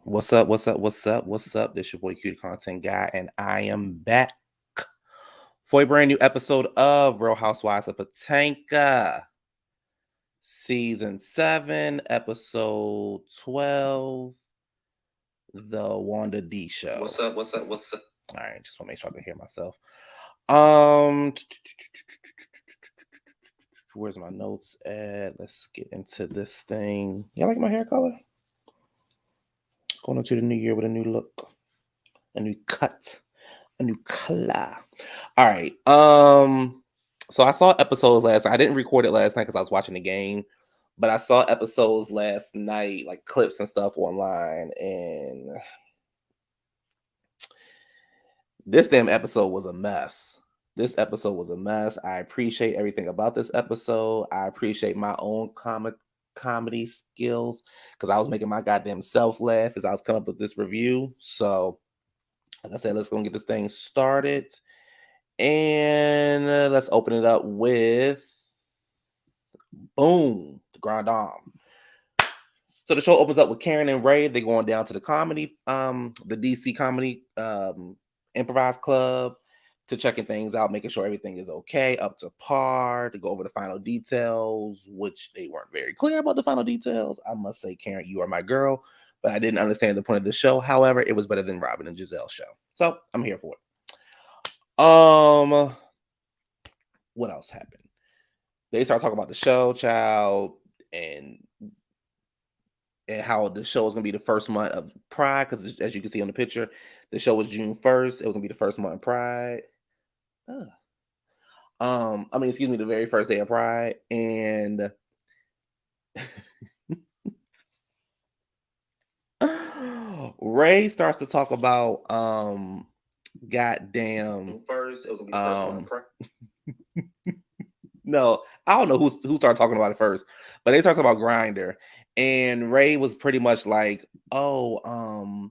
What's up? What's up? What's up? What's up? This your boy QTheContentGuy, and I am back for a brand new episode of Real Housewives of Potomac, Season 7, Episode 12, The Wanda D Show. What's up? What's up? What's up? All right, just want to make sure I can hear myself. Where's my notes at? Let's get into this thing. Y'all like my hair color? Going into the new year with a new look, a new cut, a new color. All right. So I saw episodes last night. I didn't record it last night because I was watching the game, but I saw episodes last night, like clips and stuff online, and this damn episode was a mess. This episode was a mess. I appreciate everything about this episode. I appreciate my own comedy skills because I was making my goddamn self laugh as I was coming up with this review. So, like I said, let's go and get this thing started. And let's open it up with boom, the Grande Dame. So the show opens up with Karen and Ray. They're going down to the comedy, the DC comedy improvised club to checking things out, making sure everything is okay, up to par, to go over the final details, which they weren't very clear about the final details. I must say, Karen, you are my girl, but I didn't understand the point of the show. However, it was better than Robin and Giselle's show. So I'm here for it. What else happened? They start talking about the show, child, and how the show is gonna be the first month of Pride, because as you can see on the picture, the show was June 1st. It was gonna be the first month of Pride. The very first day of Pride, and Ray starts to talk about goddamn First, it was gonna be the first one. No, I don't know who started talking about it first, but they talked about Grinder, and Ray was pretty much like, "Oh,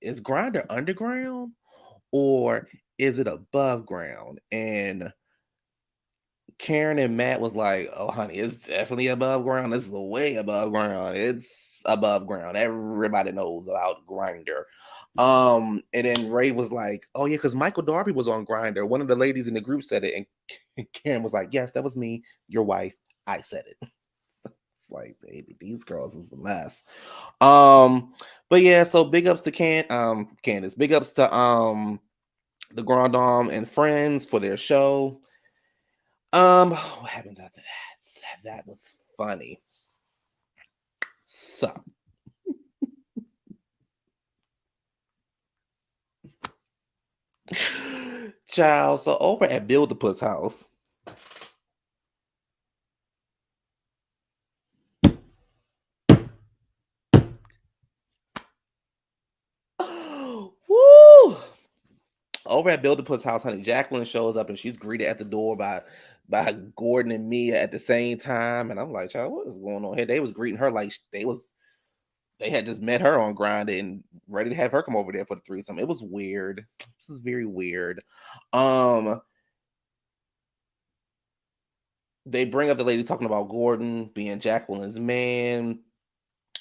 is Grinder underground or is it above ground?" And Karen and Matt was like, "Oh, honey, it's definitely above ground. This is way above ground. It's above ground. Everybody knows about Grinder." And then Ray was like, "Oh yeah, because Michael Darby was on Grinder. One of the ladies in the group said it," and Karen was like, "Yes, that was me, your wife. I said it." Like, baby, these girls is a mess. But yeah, so big ups to Candace. Big ups to the Grand Dame and friends for their show. What happens after that? That was funny. So child, so over at Build-A-Puss house. Woo! Over at Build-A-Puss house, honey, Jacqueline shows up and she's greeted at the door by Gordon and Mia at the same time. And I'm like, child, what is going on here? They was greeting her like they had just met her on Grind and ready to have her come over there for the threesome. It was weird. This is very weird. They bring up the lady talking about Gordon being Jacqueline's man.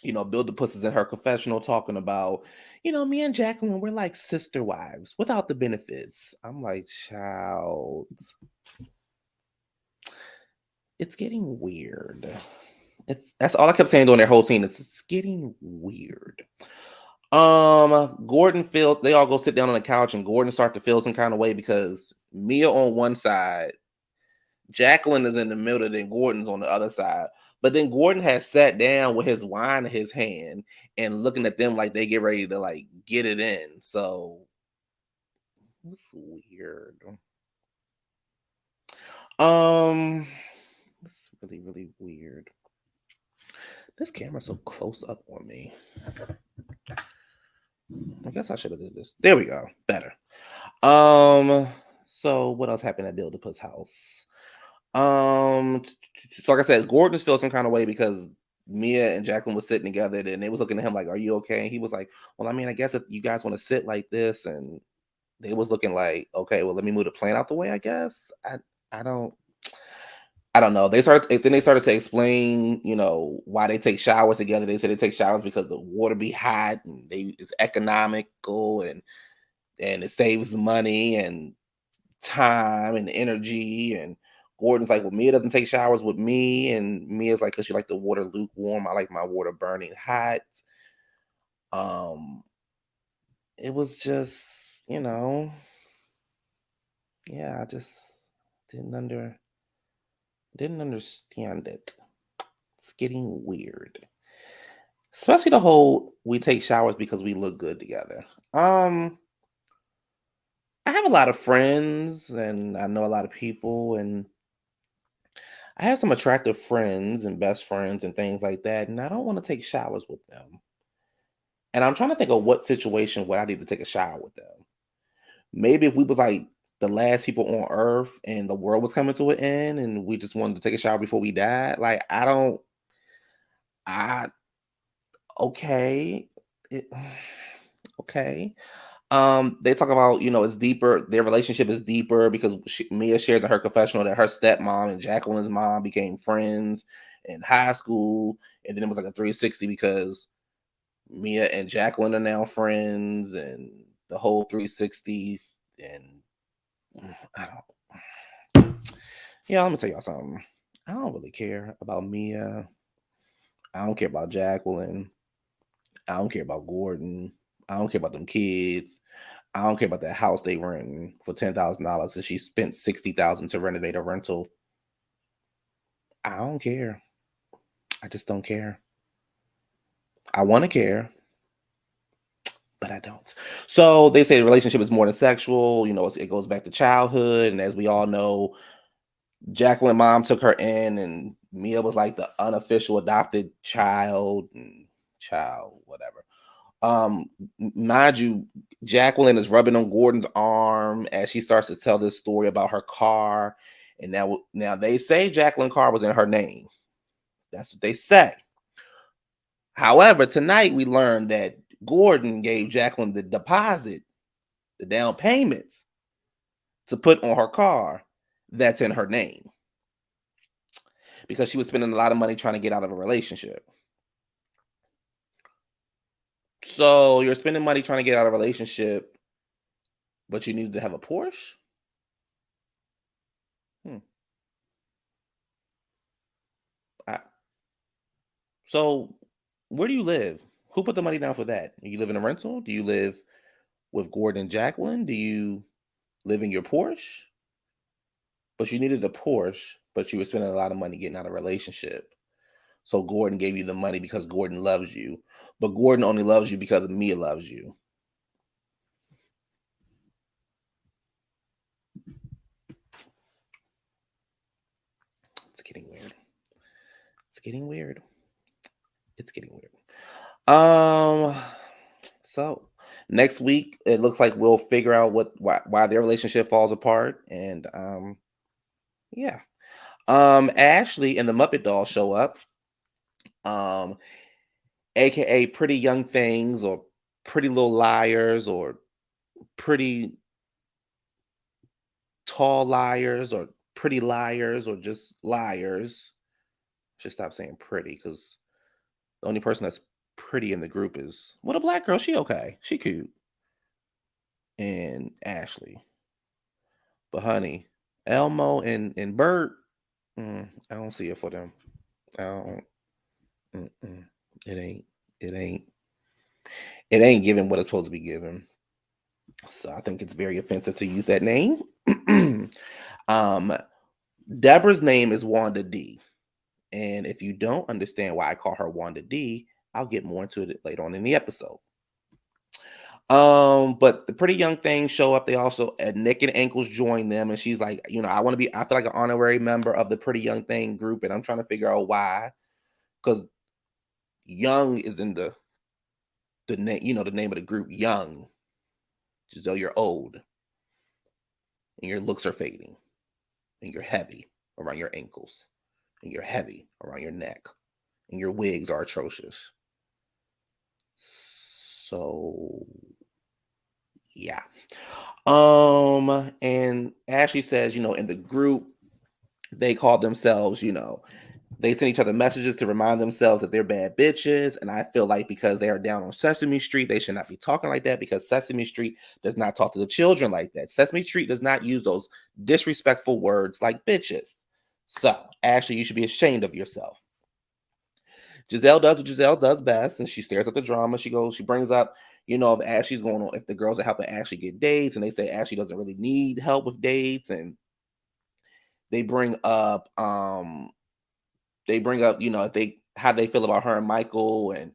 Build-A-Puss is in her confessional talking about, me and Jacqueline, we're like sister wives without the benefits. I'm like, child, it's getting weird. That's all I kept saying during their whole scene. It's getting weird. Gordon feels they all go sit down on the couch, and Gordon starts to feel some kind of way because Mia on one side, Jacqueline is in the middle, then Gordon's on the other side. But then Gordon has sat down with his wine in his hand and looking at them like they get ready to like get it in. So it's weird. It's really, really weird. This camera's so close up on me. I guess I should have did this. There we go. Better. So what else happened at Build-A-Puss house? So like I said, Gordon's feel some kind of way because Mia and Jacqueline was sitting together and they was looking at him like, "Are you okay?" And he was like, "Well, I mean, I guess if you guys want to sit like this," and they was looking like, "Okay, well, let me move the plan out the way, I guess." I I don't know. They started to explain, why they take showers together. They said they take showers because the water be hot and it's economical and it saves money and time and energy. And Gordon's like, well, Mia doesn't take showers with me, and Mia's like, because she like the water lukewarm. I like my water burning hot. Um, it was just, you know, yeah, I just didn't under didn't understand it. It's getting weird. Especially the whole we take showers because we look good together. Um, I have a lot of friends and I know a lot of people, and I have some attractive friends and best friends and things like that, and I don't want to take showers with them. And I'm trying to think of what situation would I need to take a shower with them. Maybe if we was like the last people on earth and the world was coming to an end and we just wanted to take a shower before we died. Like I don't I okay. It, okay. They talk about, it's deeper. Their relationship is deeper because Mia shares in her confessional that her stepmom and Jacqueline's mom became friends in high school, and then it was like a 360 because Mia and Jacqueline are now friends, and the whole 360. And I don't. Yeah, let me tell y'all something. I don't really care about Mia. I don't care about Jacqueline. I don't care about Gordon. I don't care about them kids. I don't care about that house they renting for $10,000 and she spent 60,000 to renovate a rental. I don't care. I just don't care. I want to care, but I don't. So they say the relationship is more than sexual. It goes back to childhood, and as we all know, Jacqueline mom took her in, and Mia was like the unofficial adopted child, whatever. Mind you, Jacqueline is rubbing on Gordon's arm as she starts to tell this story about her car. And now they say Jacqueline's car was in her name. That's what they say. However, tonight we learned that Gordon gave Jacqueline the deposit, the down payments to put on her car that's in her name because she was spending a lot of money trying to get out of a relationship. So you're spending money trying to get out of a relationship, but you needed to have a Porsche? Hmm. I, So, where do you live? Who put the money down for that? Do you live in a rental? Do you live with Gordon and Jacqueline? Do you live in your Porsche? But you needed a Porsche, but you were spending a lot of money getting out of a relationship. So Gordon gave you the money because Gordon loves you. But Gordon only loves you because Mia loves you. It's getting weird. It's getting weird. It's getting weird. So next week it looks like we'll figure out why their relationship falls apart. And yeah. Ashley and the Muppet Dolls show up. Um, aka Pretty Young Things or Pretty Little Liars or Pretty Tall Liars or Pretty Liars or just Liars. Should stop saying pretty because the only person that's pretty in the group is a black girl. She okay. She cute. And Ashley. But honey, Elmo and Bert, I don't see it for them. I don't. Mm-mm. It ain't. It ain't. It ain't giving what it's supposed to be given. So I think it's very offensive to use that name. um, Deborah's name is Wanda D. And if you don't understand why I call her Wanda D, I'll get more into it later on in the episode. But the pretty young things show up. They also Nick and Ankles join them, and she's like, I want to be. I feel like an honorary member of the pretty young thing group, and I'm trying to figure out why. Because young is in the name, the name of the group, young, as though you're old and your looks are fading, and you're heavy around your ankles, and you're heavy around your neck, and your wigs are atrocious. So yeah. And Ashley says, in the group, they call themselves, they send each other messages to remind themselves that they're bad bitches. And I feel like because they are down on Sesame Street, they should not be talking like that, because Sesame Street does not talk to the children like that. Sesame Street does not use those disrespectful words like bitches. So, actually, you should be ashamed of yourself. Giselle does what Giselle does best, and she stares at the drama. She brings up, if Ashley's going on, if the girls are helping Ashley get dates, and they say Ashley doesn't really need help with dates, and they bring up, if they how they feel about her and Michael and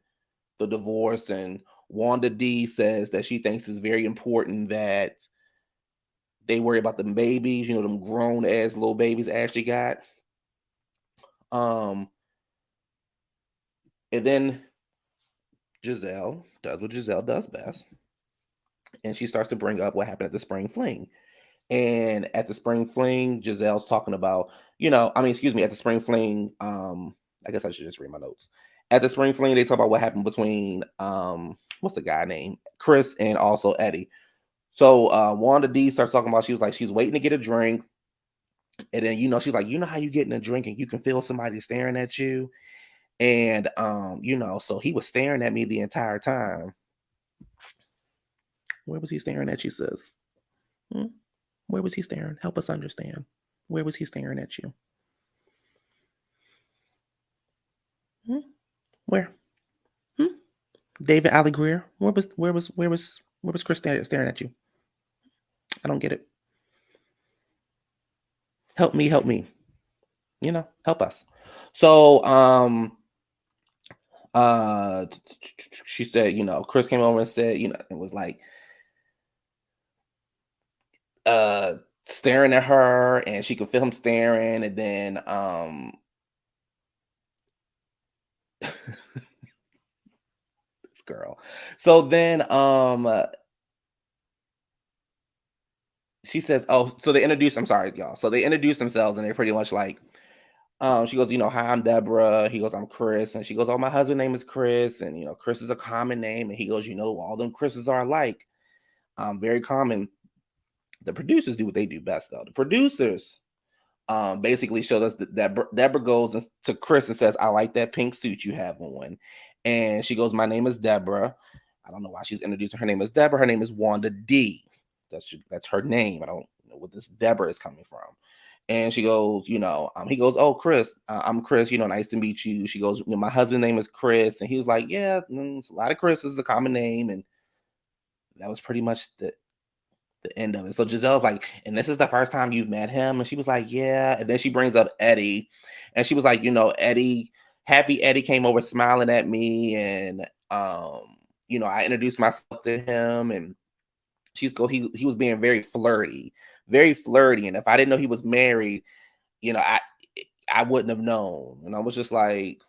the divorce, and Wanda D says that she thinks it's very important that they worry about them babies, them grown ass little babies Ashley got. Um, and then Giselle does what Giselle does best, and she starts to bring up what happened at the spring fling. And at the spring fling, Giselle's talking about, at the spring fling, I guess I should just read my notes. At the spring fling, they talk about what happened between, what's the guy name? Chris and also Eddie. So Wanda D starts talking about, she was like, she's waiting to get a drink. And then, she's like, how you getting a drink and you can feel somebody staring at you. And, so he was staring at me the entire time. Where was he staring at you, sis? Hmm? Where was he staring? Help us understand. Where was he staring at you? Hmm? Where? Hmm? David Ali Greer. Where was Chris staring at you? I don't get it. Help me, help me. Help us. So she said, Chris came over and said, it was like staring at her, and she could feel him staring, and then this girl. So then she says, oh, so they introduced, I'm sorry, y'all. So they introduced themselves, and they're pretty much like, she goes, hi, I'm Deborah. He goes, I'm Chris. And she goes, oh, my husband's name is Chris. And, Chris is a common name. And he goes, all them Chris's are alike. Very common. The producers do what they do best, though. The producers basically showed us that Deborah goes to Chris and says, I like that pink suit you have on. And she goes, my name is Deborah. I don't know why she's introducing her name as Deborah. Her name is Wanda D. That's her name. I don't know what this Deborah is coming from. And she goes, he goes, oh, Chris, I'm Chris, nice to meet you. She goes, my husband's name is Chris. And he was like, yeah, it's a lot of Chris. Is a common name. And that was pretty much the end of it. So Giselle's like, and this is the first time you've met him? And she was like, yeah. And then she brings up Eddie. And she was like, Eddie, happy Eddie came over smiling at me. And, I introduced myself to him. And he was being very flirty. Very flirty. And if I didn't know he was married, I wouldn't have known. And I was just like,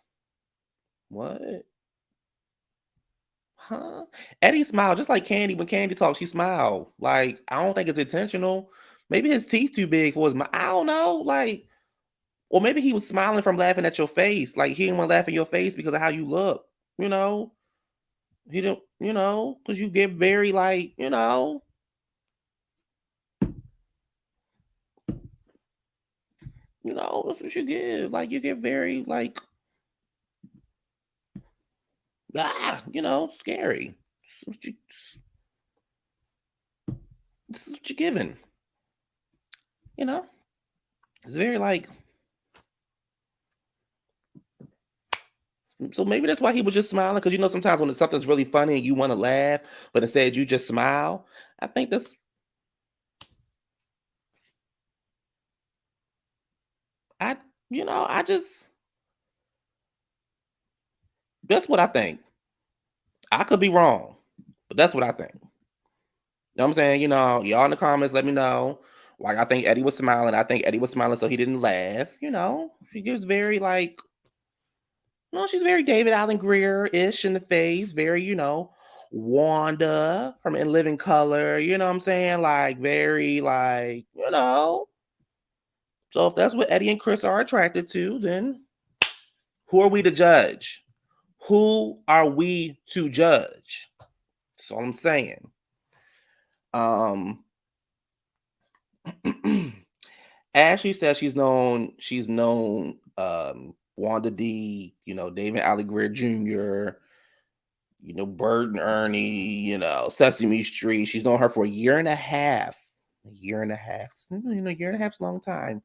what? Huh? Eddie smiled just like Candy. When Candy talks, she smiled. Like, I don't think it's intentional. Maybe his teeth too big for his mouth. I don't know. Like, or maybe he was smiling from laughing at your face. Like, he didn't want to laugh in your face because of how you look. He didn't, because you get very like, that's what you give. Like, you get very like, scary. This is what you're giving. It's very like. So maybe that's why he was just smiling, because sometimes when something's really funny and you want to laugh, but instead you just smile. I think that's. I I just. That's what I think. I could be wrong, but that's what I think. You know what I'm saying? Y'all in the comments, let me know. Like, I think Eddie was smiling. I think Eddie was smiling, so he didn't laugh. She gives very like. No, she's very David Allen Greer-ish in the face. Very, Wanda from In Living Color. You know what I'm saying? Like, very, like, So if that's what Eddie and Chris are attracted to, then who are we to judge? Who are we to judge? That's all I'm saying. Um, Ashley says she's known Wanda D, David Allie Greer Jr., Bert and Ernie, Sesame Street. She's known her for a year and a half. A year and a half. A year and a half's a long time.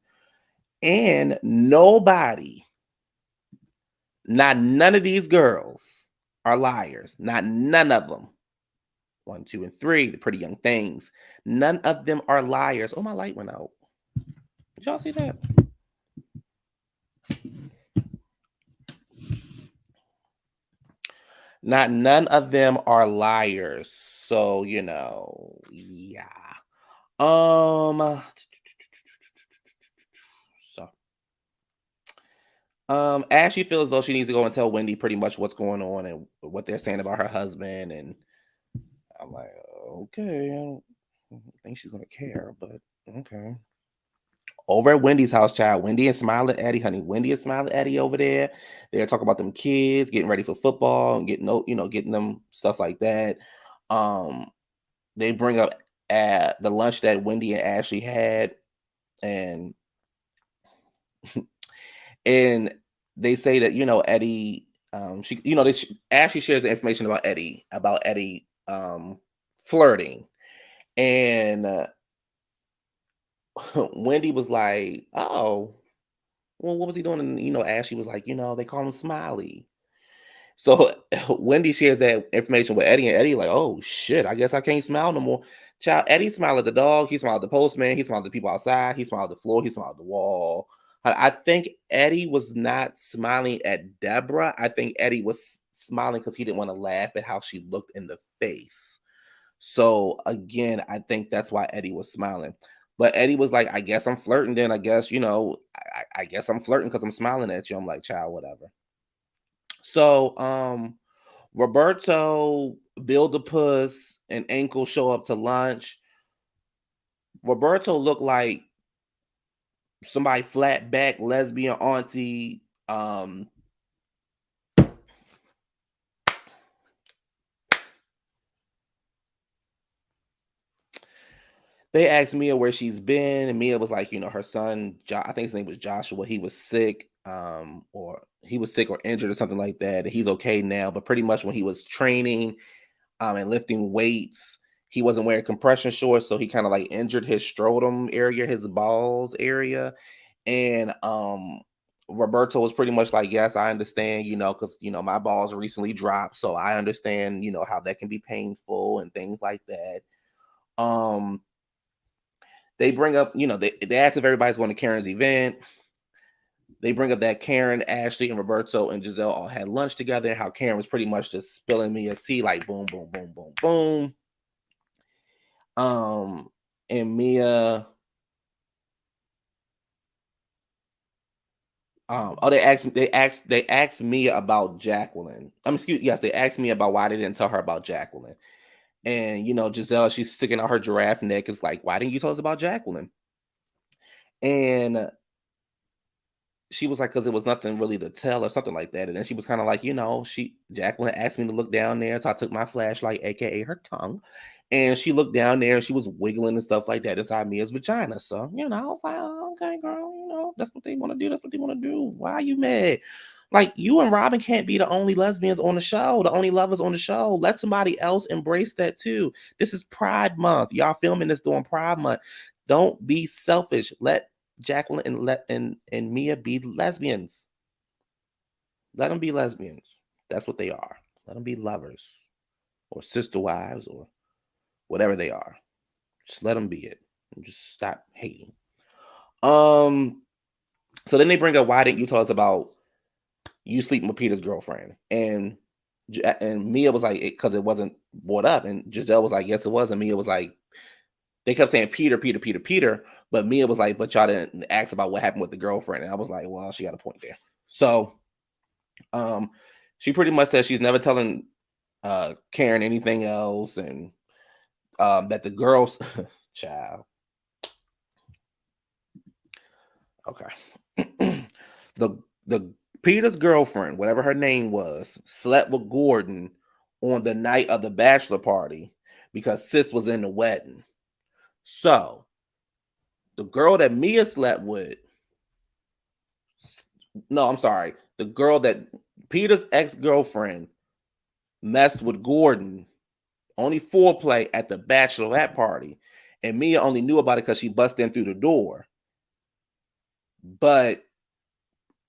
And nobody, none of these girls are liars. None of them. 1, 2, and 3, the Pretty Young Things. None of them are liars. Oh, my light went out. Did y'all see that? None of them are liars. So, yeah. So Ashley feels as though she needs to go and tell Wendy pretty much what's going on and what they're saying about her husband. And I'm like, okay, I don't think she's gonna care, but okay. Over at Wendy's house, child, Wendy and Smiley Eddie, honey. Wendy and Smiley Eddie over there. They're talking about them kids getting ready for football and getting them stuff like that. They bring up at the lunch that Wendy and Ashley had, and and they say that Eddie, Ashley shares the information about Eddie flirting, and Wendy was like, oh, well, what was he doing? And Ashley was like, they call him Smiley. So Wendy shares that information with Eddie, and Eddie like, oh shit, I guess I can't smile no more. Child, Eddie smiled at the dog, he smiled at the postman, he smiled at the people outside, he smiled at the floor, he smiled at the wall. I think Eddie was not smiling at Deborah. I think Eddie was smiling because he didn't want to laugh at how she looked in the face. So again, I think that's why Eddie was smiling. But Eddie was like, I guess I'm flirting then. I guess, I guess I'm flirting because I'm smiling at you. I'm like, child, whatever. So Roberto, Bill the Puss, and Ankle show up to lunch. Roberto looked like somebody flat back lesbian auntie. They asked Mia where she's been, and Mia was like, her son, I think his name was Joshua. He was sick, or he was sick or injured or something like that. And he's okay now, but pretty much when he was training, and lifting weights, he wasn't wearing compression shorts, so he kind of like injured his scrotum area, his balls area, and Roberto was pretty much like, yes, I understand, because my balls recently dropped, so I understand, how that can be painful and things like that. They bring up, they ask if everybody's going to Karen's event. They bring up that Karen, Ashley, and Roberto and Giselle all had lunch together, and how Karen was pretty much just spilling me a tea, like boom, boom, boom, boom, boom. And Mia, they asked Mia about Jacqueline. They asked me about why they didn't tell her about Jacqueline. And Giselle, she's sticking out her giraffe neck, is like, why didn't you tell us about Jacqueline? And she was like, because it was nothing really to tell or something like that. And then she was kind of like, Jacqueline asked me to look down there. So I took my flashlight, aka her tongue, and she looked down there and she was wiggling and stuff like that inside Mia's vagina. So, I was like, oh, okay, girl, that's what they want to do. That's what they want to do. Why are you mad? Like, you and Robin can't be the only lesbians on the show, the only lovers on the show. Let somebody else embrace that too. This is Pride Month. Y'all filming this during Pride Month. Don't be selfish. Let Jacqueline and Mia be lesbians. Let them be lesbians. That's what they are. Let them be lovers or sister wives or whatever they are. Just let them be it. And just stop hating. So then they bring up, why didn't you tell us about you sleeping with Peter's girlfriend? And Mia was like, because it wasn't brought up. And Giselle was like, yes, it was. And Mia was like, they kept saying Peter, but Mia was like, but y'all didn't ask about what happened with the girlfriend. And I was like, well, she got a point there. So she pretty much said she's never telling Karen anything else, and that the girls child. Okay. the Peter's girlfriend, whatever her name was, slept with Gordon on the night of the bachelor party because sis was in the wedding. So the girl that Mia slept with. No, I'm sorry. The girl that Peter's ex-girlfriend messed with Gordon. Only foreplay at the bachelorette party. And Mia only knew about it because she busted in through the door. But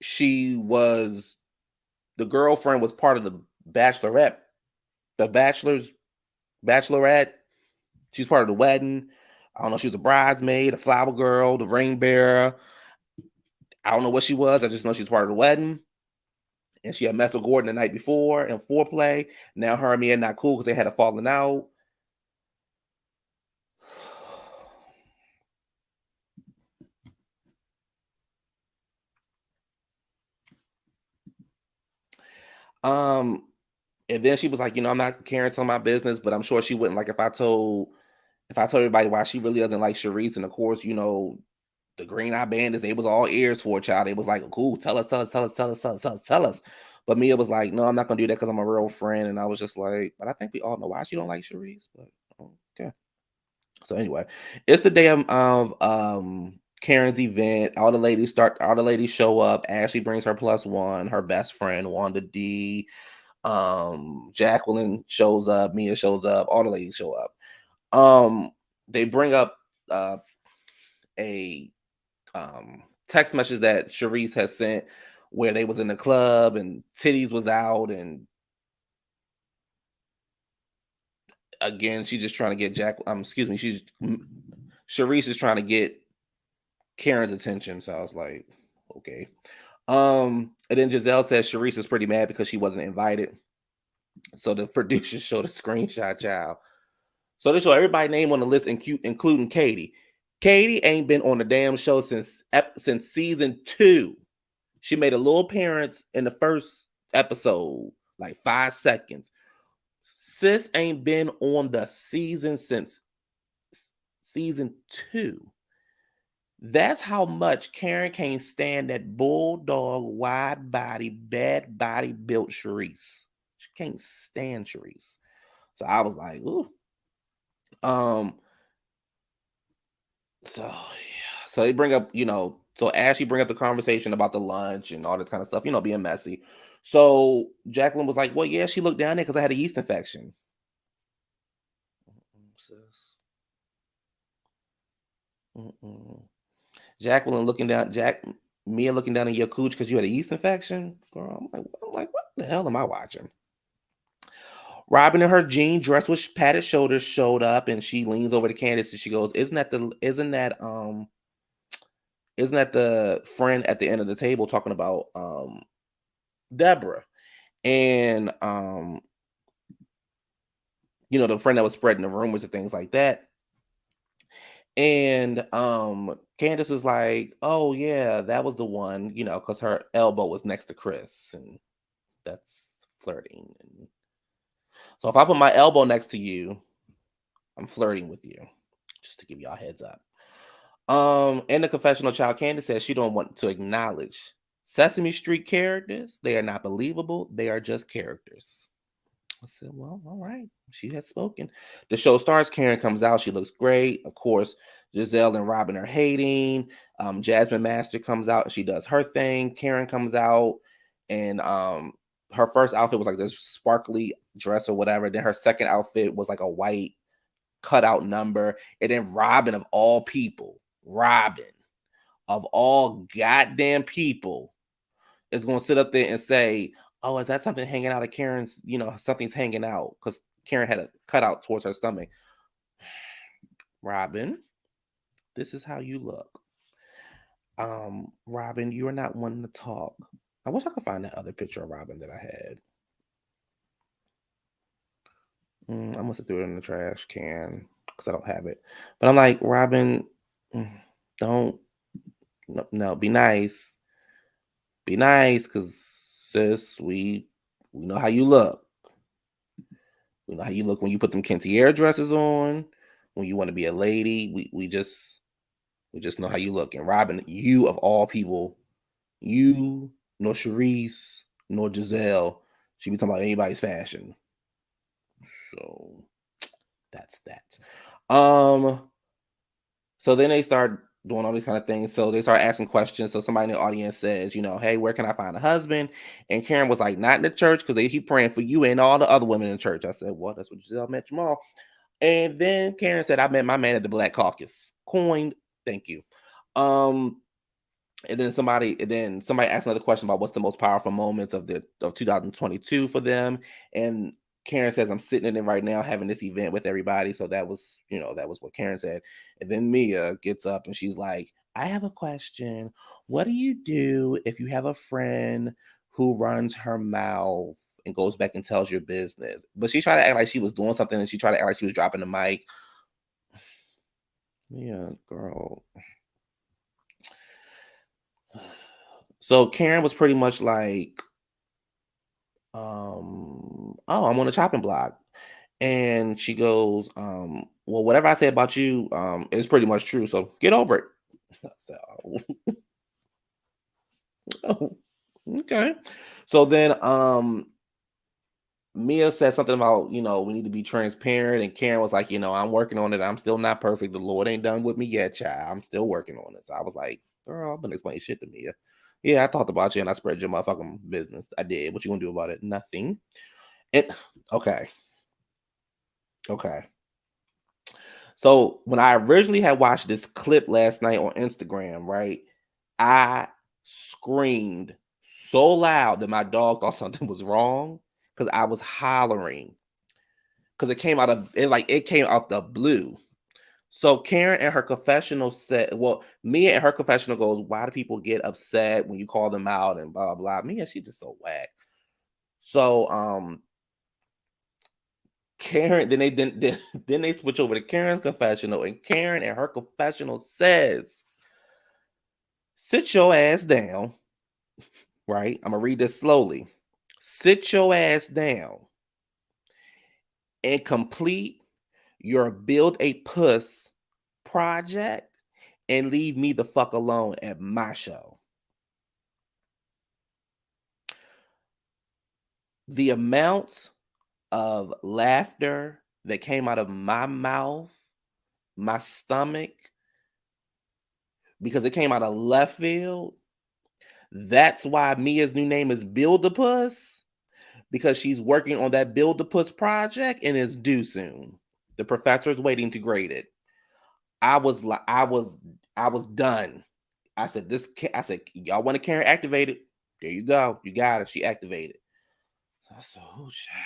the girlfriend was part of the bachelorette, the bachelorette. She's part of the wedding. I don't know. She was a bridesmaid, a flower girl, the ring bearer. I don't know what she was. I just know she was part of the wedding. And she had messed with Gordon the night before in foreplay. Now her and Mia not cool because they had a falling out. And then she was like, I'm not caring to my business, but I'm sure she wouldn't like if I told everybody why she really doesn't like Sharice. And of course, the Green Eye Bandits, they was all ears for a child. They was like, cool, tell us. But Mia was like, no, I'm not gonna do that because I'm a real friend. And I was just like, but I think we all know why she don't like Sharice. But okay. So anyway, it's the day of Karen's event. All the ladies show up. Ashley brings her +1, her best friend, Wanda D. Jacqueline shows up, Mia shows up, all the ladies show up. They bring up a text message that Sharice has sent where they was in the club and titties was out, and again she's just trying to get Sharice is trying to get Karen's attention. So I was like, okay. And then Giselle says Sharice is pretty mad because she wasn't invited. So the producers showed a screenshot, child. So they show everybody's name on the list, including Katie. Katie ain't been on the damn show since season 2. She made a little appearance in the first episode, like 5 seconds. Sis ain't been on the season since season 2. That's how much Karen can't stand that bulldog, wide body, bad body built Sharice. She can't stand Sharice. So I was like, ooh. So yeah. So they bring up, so Ashley bring up the conversation about the lunch and all this kind of stuff, being messy. So Jacqueline was like, well, yeah, she looked down there because I had a yeast infection. Sis. Jacqueline looking down, Mia looking down in your cooch because you had a yeast infection. Girl, I'm like, what the hell am I watching? Robin in her jean dress with padded shoulders showed up, and she leans over to Candace and she goes, isn't that the friend at the end of the table talking about Deborah? And the friend that was spreading the rumors and things like that. And Candace was like, oh yeah, that was the one, because her elbow was next to Chris, and that's flirting. And so if I put my elbow next to you, I'm flirting with you. Just to give y'all a heads up. In the confessional, child Candace says she don't want to acknowledge Sesame Street characters. They are not believable. They are just characters. I said, well, all right. She has spoken. The show starts. Karen comes out. She looks great. Of course, Giselle and Robin are hating. Jasmine Master comes out. She does her thing. Karen comes out. And her first outfit was like this sparkly dress or whatever. Then her second outfit was like a white cutout number. And then Robin of all people, goddamn people, is going to sit up there and say, oh, is that something hanging out of Karen's, something's hanging out because Karen had a cutout towards her stomach. Robin, this is how you look. Robin, you are not wanting to talk. I wish I could find that other picture of Robin that I had. I must have threw it in the trash can because I don't have it. But I'm like, Robin, don't, no, be nice. Be nice, because sis, we know how you look. We know how you look when you put them Kintier dresses on, when you want to be a lady. We just know how you look. And Robin, you of all people, you nor Sharice nor Giselle should be talking about anybody's fashion. So that's that. So then they start doing all these kind of things. So they start asking questions. So somebody in the audience says, hey, where can I find a husband? And Karen was like, not in the church, because they keep praying for you and all the other women in church. I said, well, that's what you said. I met Jamal. And then Karen said, I met my man at the Black Caucus. Coined. Thank you. And then somebody asked another question about what's the most powerful moments of 2022 for them. And Karen says, I'm sitting in it right now having this event with everybody. So that was what Karen said. And then Mia gets up and she's like, I have a question. What do you do if you have a friend who runs her mouth and goes back and tells your business? But she tried to act like she was doing something, and she tried to act like she was dropping the mic. Yeah, girl. So Karen was pretty much like, oh, I'm on a chopping block. And she goes, well, whatever I say about you is pretty much true. So get over it. So, oh, okay. So then Mia said something about, we need to be transparent. And Karen was like, I'm working on it. I'm still not perfect. The Lord ain't done with me yet, child. I'm still working on it. So I was like, girl, I've been explaining shit to Mia. Yeah, I talked about you and I spread your motherfucking business. I did. What you gonna do about it? Nothing. It okay. Okay. So when I originally had watched this clip last night on Instagram, right? I screamed so loud that my dog thought something was wrong because I was hollering. Because it came out the blue. So Karen and her confessional said, well, Mia and her confessional goes, why do people get upset when you call them out and blah blah. Mia, she's just so whack. So Karen, then they switch over to Karen's confessional, and Karen and her confessional says, sit your ass down, right? I'm gonna read this slowly. Sit your ass down and complete your build a puss project and leave me the fuck alone at my show. The amount of laughter that came out of my mouth, my stomach, because it came out of left field. That's why Mia's new name is Build-A-Puss, because she's working on that Build-A-Puss project and it's due soon. The professor is waiting to grade it. I was done. I said, y'all want to Karen activated? There you go. You got it. She activated. I said, oh, child.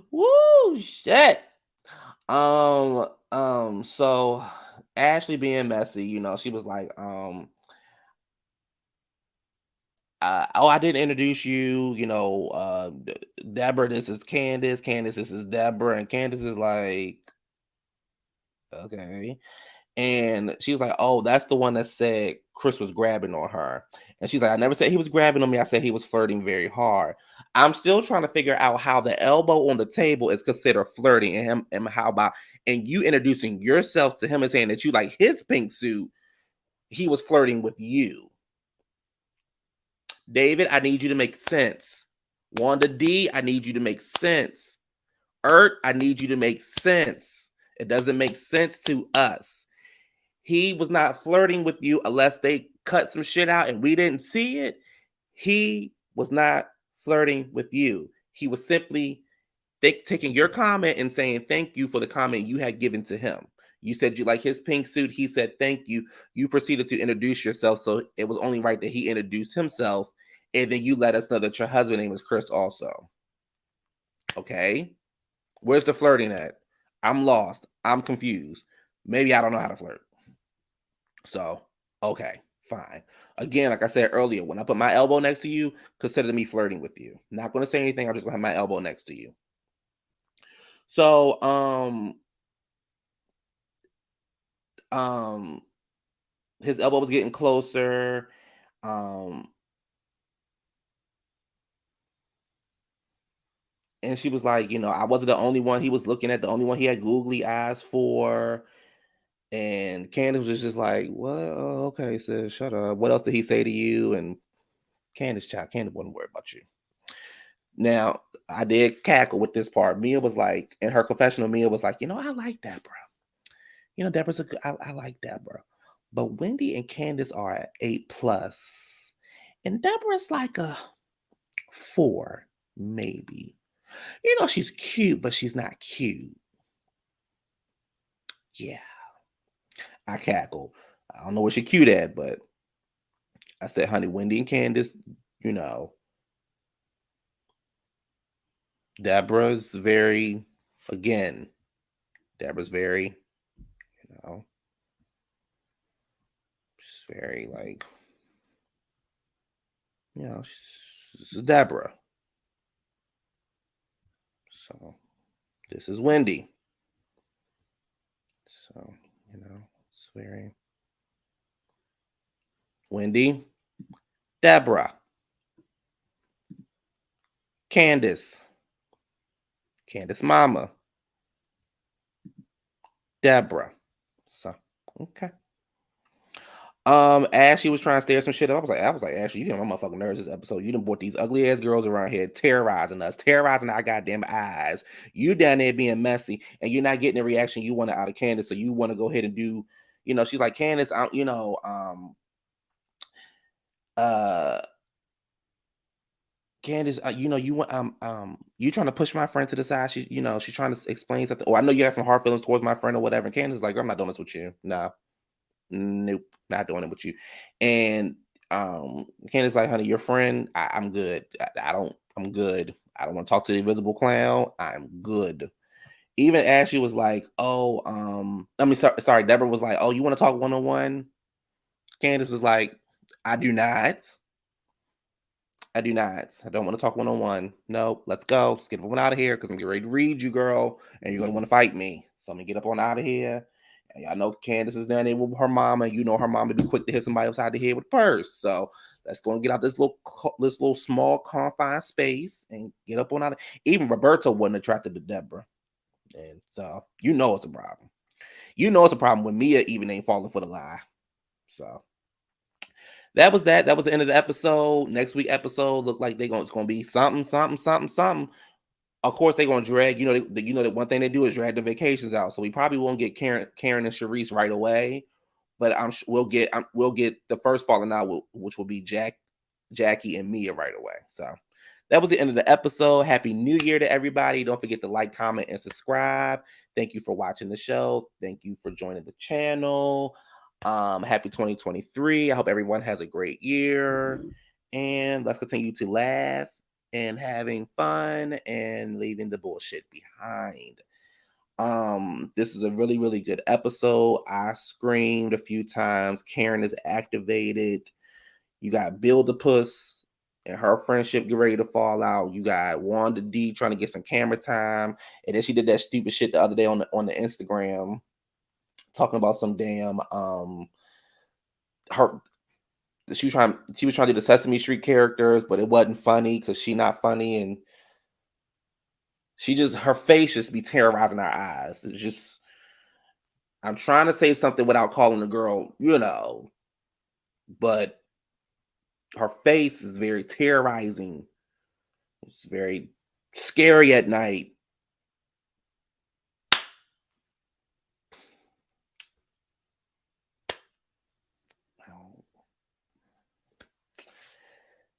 Woo, shit. So Ashley being messy, she was like, oh, I didn't introduce you, Deborah, this is Candace, this is Deborah, and Candace is like, okay. And she was like, oh, that's the one that said Chris was grabbing on her. And she's like, I never said he was grabbing on me. I said he was flirting very hard. I'm still trying to figure out how the elbow on the table is considered flirting, and how about, and you introducing yourself to him and saying that you like his pink suit, he was flirting with you. David, I need you to make sense. Wanda D, I need you to make sense. I need you to make sense. It doesn't make sense to us. He was not flirting with you unless they cut some shit out and we didn't see it. He was not flirting with you. He was simply taking your comment and saying thank you for the comment you had given to him. You said you like his pink suit. He said thank you. You proceeded to introduce yourself. So it was only right that he introduced himself. And then you let us know that your husband name is Chris also. Okay. Where's the flirting at? I'm lost. I'm confused. Maybe I don't know how to flirt. So, okay, fine. Again, like I said earlier, when I put my elbow next to you, consider me flirting with you. Not going to say anything. I'm just going to have my elbow next to you. So, his elbow was getting closer. And she was like, I wasn't the only one he was looking at, the only one he had googly eyes for. And Candace was just like, well, okay, sis, shut up. What else did he say to you? And Candace wasn't worried about you. Now, I did cackle with this part. Mia was like, in her confessional, Mia was like, I like Deborah. Deborah's a good, I like Deborah. But Wendy and Candace are at 8+. And Deborah's like a 4, maybe. She's cute, but she's not cute. Yeah. I cackle. I don't know what she cute at, but I said, honey, Wendy and Candace, you know, Deborah's very, again, Deborah's very, she's very like, she's Deborah. So this is Wendy. So, it's very Wendy, Deborah, Candace mama, Deborah. So, okay. Ashley was trying to stir some shit up. I was like, Ashley, you get on my motherfucking nerves this episode. You done brought these ugly ass girls around here terrorizing us, terrorizing our goddamn eyes. You down there being messy, and you're not getting the reaction you wanted out of Candace. So you want to go ahead and do, she's like, Candace, Candace, you want you trying to push my friend to the side. She's trying to explain something. Oh, I know you got some hard feelings towards my friend or whatever. And Candace is like, I'm not doing this with you. No. Nope, not doing it with you. And Candace like, honey, your friend, I'm good. I'm good. I don't want to talk to the invisible clown. I'm good. Even Ashley was like, oh, sorry, Deborah was like, oh, you want to talk one-on-one? Candace was like, I do not. I do not. I don't want to talk one-on-one. No, let's go. Let's get one out of here because I'm getting ready to read you, girl, and you're gonna want to fight me. So I'm gonna get up on out of here. And y'all know Candace is down there with her mama. Her mama be quick to hit somebody upside the head with a purse. So let's go and get out this little small confined space and get up on out of. Even Roberto wasn't attracted to Deborah, and so it's a problem. It's a problem when Mia even ain't falling for the lie. So that was that. That was the end of the episode. Next week episode look like it's gonna be something. Of course, they're gonna drag. That one thing they do is drag the vacations out. So we probably won't get Karen and Sharice right away, but we'll get the first falling out, which will be Jackie and Mia right away. So that was the end of the episode. Happy New Year to everybody. Don't forget to like, comment, and subscribe. Thank you for watching the show. Thank you for joining the channel. Happy 2023. I hope everyone has a great year. And let's continue to laugh and having fun and leaving the bullshit behind. This is a really, really good episode. I screamed a few times. Karen is activated. You got Build-A-Puss and her friendship get ready to fall out. You got Wanda D trying to get some camera time. And then she did that stupid shit the other day on the Instagram talking about some damn her she was trying to do the Sesame Street characters, but it wasn't funny because she not funny, and her face just be terrorizing our eyes. It's just, I'm trying to say something without calling the girl, but her face is very terrorizing. It's very scary at night.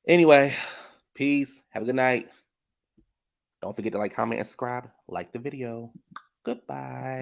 Anyway, peace. Have a good night. Don't forget to like, comment, and subscribe. Like the video. Goodbye.